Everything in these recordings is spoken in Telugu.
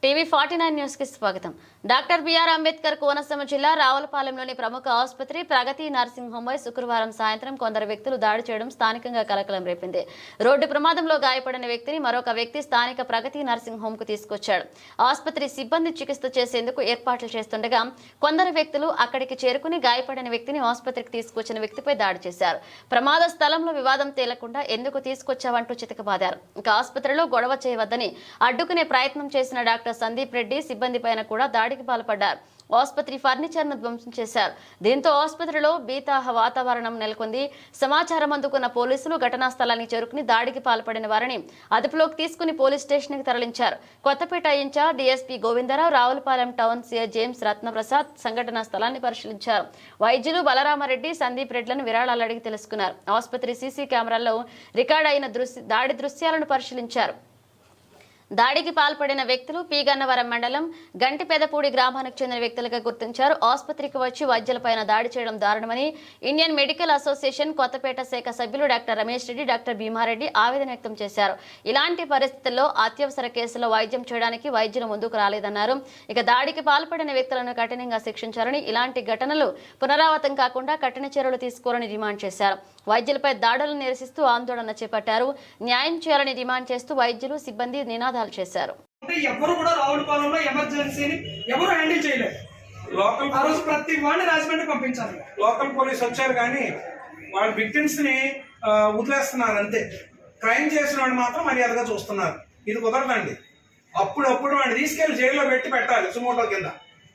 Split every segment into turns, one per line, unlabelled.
టీవీ 49 న్యూస్ కి స్వాగతం. డాక్టర్ బిఆర్ అంబేద్కర్ కోనసీమ జిల్లా రావులపాలెంలోని ప్రముఖ ఆసుపత్రి ప్రగతి నర్సింగ్ హోంపై శుక్రవారం సాయంత్రం కొందరు వ్యక్తులు దాడి చేయడం స్థానికంగా కలకలం రేపింది. రోడ్డు ప్రమాదంలో గాయపడిన వ్యక్తిని మరొక వ్యక్తి స్థానిక ప్రగతి నర్సింగ్ హోమ్ కు తీసుకొచ్చాడు. ఆసుపత్రి సిబ్బంది చికిత్స చేసేందుకు ఏర్పాట్లు చేస్తుండగా కొందరు వ్యక్తులు అక్కడికి చేరుకుని గాయపడిన వ్యక్తిని ఆసుపత్రికి తీసుకొచ్చిన వ్యక్తిపై దాడి చేశారు. ప్రమాద స్థలంలో వివాదం తేలకుండా ఎందుకు తీసుకొచ్చావంటూ చితకబాదారు. ఇక ఆసుపత్రిలో గొడవ చేయవద్దని అడ్డుకునే ప్రయత్నం చేసిన డాక్టర్ సందీప్ రెడ్డి సిబ్బంది పైన కూడా దాడికి పాల్పడ్డారు. ఆసుపత్రి ఫర్నిచర్ ను ధ్వంసం చేశారు. దీంతో ఆసుపత్రిలో భీతాహ వాతావరణం నెలకొంది. సమాచారం అందుకున్న పోలీసులు ఘటనా స్థలానికి చేరుకుని దాడికి పాల్పడిన వారిని అదుపులోకి తీసుకుని పోలీస్ స్టేషన్ కి తరలించారు. Kothapeta incharge DSP Govindarao, Ravulapalem town CI James Ratnaprasad సంఘటనా స్థలాన్ని పరిశీలించారు. వైద్యులు బలరామరెడ్డి, సందీప్ రెడ్డిలను విరాళాలు అడిగి తెలుసుకున్నారు. ఆసుపత్రి సీసీ కెమెరాల్లో రికార్డ్ అయిన దాడి దృశ్యాలను పరిశీలించారు. దాడికి పాల్పడిన వ్యక్తులు పీగన్నవరం మండలం గంటిపెదపూడి గ్రామానికి చెందిన వ్యక్తులుగా గుర్తించారు. ఆసుపత్రికి వచ్చి వైద్యులపైన దాడి చేయడం దారుణమని ఇండియన్ మెడికల్ అసోసియేషన్ కొత్తపేట శాఖ సభ్యులు డాక్టర్ రమేష్ రెడ్డి, డాక్టర్ భీమారెడ్డి ఆవేదన వ్యక్తం చేశారు. ఇలాంటి పరిస్థితుల్లో అత్యవసర కేసులో వైద్యం చేయడానికి వైద్యులు ముందుకు రాలేదన్నారు. ఇక దాడికి పాల్పడిన వ్యక్తులను కఠినంగా శిక్షించాలని, ఇలాంటి ఘటనలు పునరావృతం కాకుండా కఠిన చర్యలు తీసుకోవాలని డిమాండ్ చేశారు. వైద్యులపై దాడులను నిరసిస్తూ ఆందోళన చేపట్టారు. న్యాయం చేయాలని డిమాండ్ చేస్తూ వైద్యులు, సిబ్బంది నినాదాలు చేశారు.
ఎవరు కూడా రావులపాలెంలో ఎమర్జెన్సీని ఎవరు హ్యాండిల్ చేయలేదు. లోకల్ ఆ రోజు ప్రతి వాడిని రాజమండ్రి పంపించాలి. లోకల్ పోలీస్ వచ్చారు కానీ వాళ్ళ విక్టిమ్స్ ని వదిలేస్తున్నారు అంతే. క్రైమ్ చేసిన వాడిని మాత్రం మర్యాదగా చూస్తున్నారు. ఇది కుదరదండి. అప్పుడప్పుడు వాడిని తీసుకెళ్లి జైల్లో పెట్టాలి సుమోటో కింద.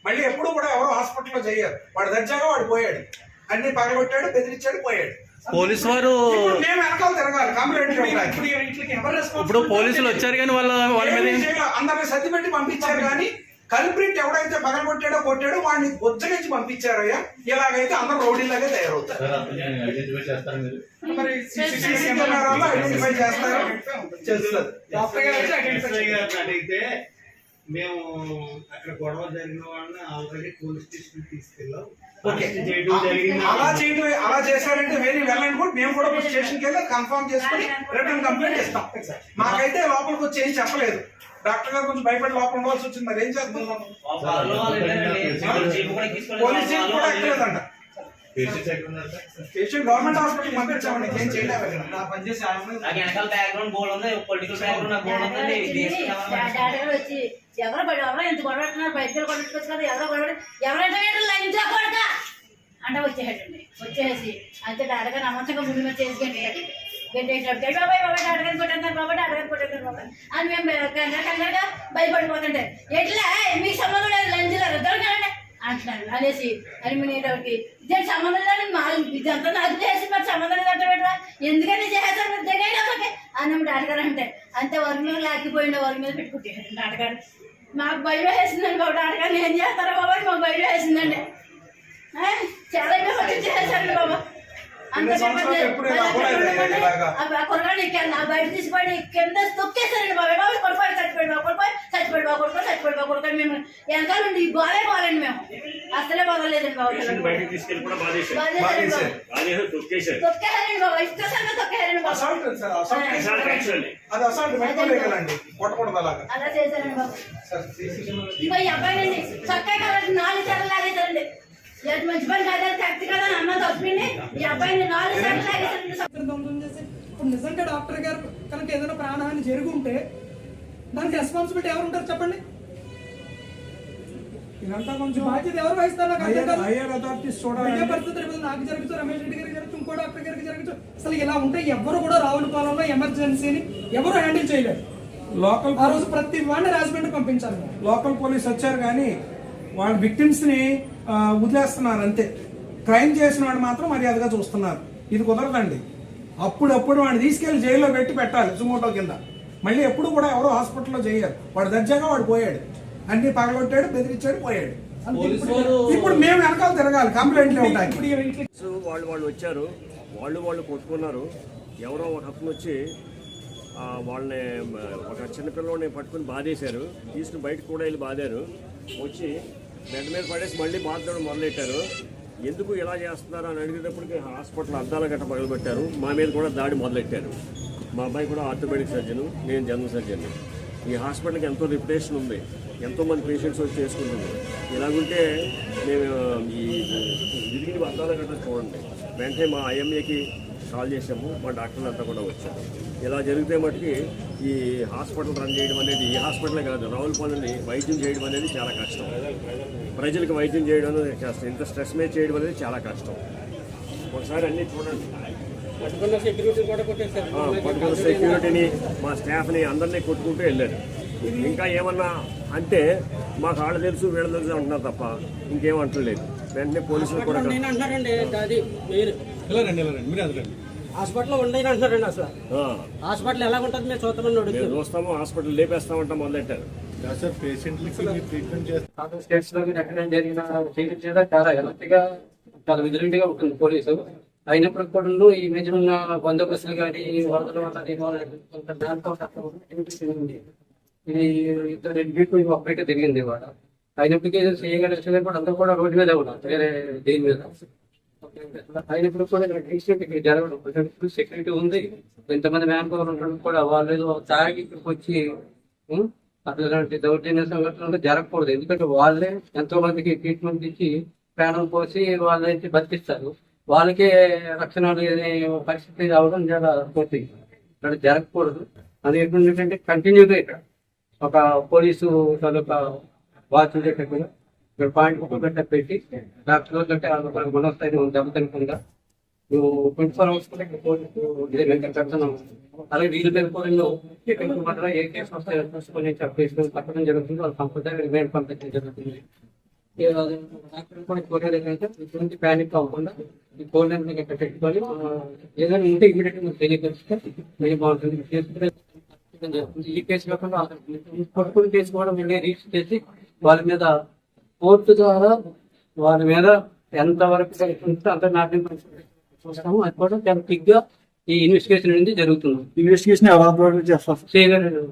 మళ్ళీ ఎప్పుడు కూడా ఎవరు హాస్పిటల్లో చేయరు. వాడు దర్జాగా వాడు పోయాడు, అన్ని పగలగొట్టాడు, బెదిరించాడు, పోయాడు.
పోలీసు వారు
మేము వెనకాల తిరగాలి. కంప్లైంట్
ఇప్పుడు పోలీసులు వచ్చారు కానీ వాళ్ళ మీద
అందరిని సర్ది పెట్టి పంపించారు కానీ కల్ప్రిట్ ఎవడైతే పగలగొట్టాడో కొట్టాడో వాడిని బొజ్జగించి పంపించారయ్యా. ఇలాగైతే అందరూ రౌడీలాగే తయారవుతారు. ఐడెంటిఫై చేస్తారు.
అడిగితే మేము అక్కడ గొడవ జరిగిన వాళ్ళని ఆల్రెడీ పోలీస్ స్టేషన్ తీసుకెళ్ళాం.
అలా చేశారంటే వెరీ వెల్ అండ్ గుడ్. మేము కూడా స్టేషన్కి వెళ్ళి కన్ఫర్మ్ చేసుకుని రిటర్న్ కంప్లైంట్ ఇస్తాం. మాకైతే లోపలికి వచ్చి ఏం చెప్పలేదు. డాక్టర్ గారు కొంచెం భయపడి లోపల ఉండాల్సి వచ్చింది. మరి ఏం చేస్తున్నాం? పోలీస్ జీప్ కూడా ఎక్కలేదంట. Government hospital పంపించామండి. ఏం చేయలేదు.
ఎవరో ఎంత గొడవడుతున్నారు, బయటకు కొట్టుకోవచ్చు కదా, ఎవరైతే లైన్ కొడక అంటే వచ్చేసాడండి. వచ్చేసి అంతే అడగా నమ్మకంగా ముందు మీద చేసుకుంటే బాబాయ్ అడగని కొట్టారు బాబాయ్ అడగని కొట్టారు బాబాయ్ అని మేము కంగారుగా భయపడిపోతుంటే ఎట్లా మీకు సంబంధం లేదు లంచ్లో దొరకాలంటే అంటున్నాడు అనేసి అని మీటోకి ఇదే సంబంధం లేదు. మా ఇదంతా నాకు చేసి మరి సంబంధం పెట్టరా ఎందుకని చేస్తారు దగ్గర అన్నమాట అడగారు అంటే అంతే వరి మీద లాక్కిపోయిండే వరి మీద పెట్టుకుంటాడు అడగారు. మాకు భయం వేసిందండి బాబు. అడగారు ఏం చేస్తారా బాబాయ్, మాకు భయం వేసిందండి. చాలా వచ్చి చేశారండి బాబా. బయట తీసిపోయి కింద తొక్కేశారండి బాబాయ్. బాబు కొడుకోవాలి చచ్చిపోయి బాబు, చచ్చిపోయి బాబు, చచ్చిపోయి బాబు కొడుకొని మేము వెనకాల నుండి బాలే బాగాలండి. మేము అసలే బాగలేదండి బాబు. తొక్కేశారండి బాబా, ఇష్టంగా తొక్కేశారండి బాబు. అలా చేశారండి బాబు. ఇంకా ఈ అబ్బాయినండి చక్కగా కాబట్టి 4 సార్లు లాగేశారండి. మంచి పని కదా కరెక్ట్ కదా అమ్మ తప్పింది. ఈ అబ్బాయిని 4 సార్లు లాగేశారండి.
ఇప్పుడు నిజంగా డాక్టర్ గారు కనుక ఏదైనా ప్రాణహాని జరుగుంటే దానికి రెస్పాన్సిబిలిటీ ఎవరు ఉంటారు చెప్పండి? ఇదంతా కొంచెం బాధ్యత ఎవరు వహిస్తారు? పరిస్థితులు నాకు జరుగుతూ, రమేష్ రెడ్డి గారికి జరుగుతూ, ఇంకో డాక్టర్ గారికి జరుగుతూ. అసలు ఇలా ఉంటే ఎవరు కూడా రావులపాలెంలో ఎమర్జెన్సీని ఎవరు హ్యాండిల్ చేయలేరు. లోకల్ ఆ రోజు ప్రతి వాడిని రాజమండ్రి పంపించాలి. లోకల్ పోలీస్ వచ్చారు కానీ వాళ్ళ విక్టిమ్స్ ని వదిలేస్తున్నారు అంతే. క్రైమ్ చేసిన వాడు మాత్రం మర్యాదగా చూస్తున్నారు. ఇది కుదరదండి. అప్పుడప్పుడు వాడిని తీసుకెళ్లి జైల్లో పెట్టాలి సుమోటో కింద. మళ్ళీ ఎప్పుడు కూడా ఎవరో హాస్పిటల్లో చేయరు. వాడు దర్జాగా వాడు పోయాడు, అన్ని పగలగొట్టాడు, బెదిరించాడు, పోయాడు. ఇప్పుడు మేము వెనకాల తిరగాలి. కంప్లైంట్లు ఉంటాయి.
వాళ్ళు వచ్చారు, వాళ్ళు కొట్టుకున్నారు. ఎవరో ఒక అతను వచ్చి వాళ్ళని ఒక చిన్నపిల్లని పట్టుకుని బాధేశారు. తీసుకుని బయటకు కూడా వెళ్ళి బాధారు. వచ్చి బెడ్ మీద పడేసి మళ్ళీ బాధడం మొదలెట్టారు. ఎందుకు ఇలా చేస్తున్నారు అని అడిగేటప్పటికి హాస్పిటల్ అద్దాల గట్ట పగలబెట్టారు. మా మీద కూడా దాడి మొదలెట్టారు. మా అబ్బాయి కూడా ఆర్థోపెడిక్ సర్జను, నేను జనరల్ సర్జన్. ఈ హాస్పిటల్కి ఎంతో రిప్యుటేషన్ ఉంది, ఎంతోమంది పేషెంట్స్ వచ్చి చేసుకుంటున్నారు. ఇలాగుంటే మేము ఈ విరిగిన వర్గాల గట్రా చూడండి, వెంటనే మా ఐఎంఏకి కాల్ చేసాము, మా డాక్టర్లు అంతా కూడా వచ్చారు. ఇలా జరిగితే మటుకి ఈ హాస్పిటల్ రన్ చేయడం అనేది, ఈ హాస్పిటలే కాదు, రావులపాలెంని వైద్యం చేయడం అనేది చాలా కష్టం. ప్రజలకు వైద్యం చేయడం అనేది కష్టం, ఇంత స్ట్రెస్ మీద చేయడం అనేది చాలా కష్టం. ఒకసారి అన్నీ చూడండి. పట్టుకున్న సెక్యూరిటీని, మా స్టాఫ్ని అందరినీ కొట్టుకుంటూ వెళ్ళారు. ఇంకా ఏమన్నా అంటే మాకు ఆడ తెలుసు వీళ్ళ తెలుసు అంటున్నారు తప్ప ఇంకేమంటలేదు. వెంటనే పోలీసులు కూడా
అంటున్నారండి, అది మీరు హాస్పిటల్లో ఉండేది అంటున్నారండి. అసలు హాస్పిటల్ ఎలా ఉంటుంది మేము చూస్తామని
మేము చూస్తాము, హాస్పిటల్ లేపేస్తామంటాం మొదలెట్టారు.
స్టేట్స్ లో ఎక్కడ జరిగిన చేయడం చాలా ఎలర్ట్గా, చాలా విజిలెంట్ గా ఉంటుంది పోలీసు. అయినప్పటికీ కూడా ఈ మధ్య ఉన్న బందోబస్తులు కానీ వరదలు ఇది ఇద్దరు ఒక్కటే జరిగింది ఇవాళ. అయినప్పటికీ చేయగలిగిన కూడా అందరూ కూడా రోడ్డు మీద ఉన్నారు, వేరే దేని మీద. అయినప్పుడు కూడా ఇక్కడ జరగడం సెక్యూరిటీ ఉంది, ఎంతమంది మ్యాన్ పవర్ ఉండడం కూడా వాళ్ళు ఏదో తాగి ఇక్కడికి వచ్చి అట్లాంటి దౌర్జన్య సంఘటనలు జరగకూడదు. ఎందుకంటే వాళ్ళే ఎంతో మందికి ట్రీట్మెంట్ ఇచ్చి ప్రాణం పోసి వాళ్ళని బతికిస్తారు. వాళ్ళకే రక్షణ లేని పరిస్థితి రావడం చాలా పోతుంది, ఇక్కడ జరగకూడదు. అది ఏంటంటే కంటిన్యూగా ఇక్కడ ఒక పోలీసు తాలూకా వాచ్ ఉండేటట్టుగా ఇక్కడ పాయింట్ ఒక్కొక్కట పెట్టి డాక్టర్లు కంటే మనకు మనస్థాయిని దెబ్బతినకుండా నువ్వు 24 hours కూడా ఇక్కడ పోలీసు పెడుతున్నాం. అలాగే వీళ్ళు పెట్టుకోవడంలో మాత్రం ఏ కేసు వస్తాయో చూసుకొని చెప్పేసి పట్టడం జరుగుతుంది. వాళ్ళు కంపల్సరీ రిమైండ్ పంపించడం జరుగుతుంది. డాక్టర్ కూడా కోరేది ఏంటంటే ఇటువంటి ప్యానిక్ అవ్వకుండా ఈ కోల్డ్ ఇక్కడ పెట్టుకొని ఏదైనా ఉంటే ఇమీడియట్ గా తెలియపరిస్తే వెరీ బాగుంటుంది. ఈ కేసు కాకుండా పట్టుకుని కేసు కూడా వెళ్ళి రీచ్ చేసి వాళ్ళ మీద కోర్టు ద్వారా వాళ్ళ మీద ఎంతవరకు అంత నాట్యం చూస్తాము. అది కూడా చాలా క్విక్ గా ఈ ఇన్వెస్టిగేషన్ అనేది జరుగుతుంది.
ఇన్వెస్టిగేషన్ ఎలా చేస్తారు?
చేయగలరు.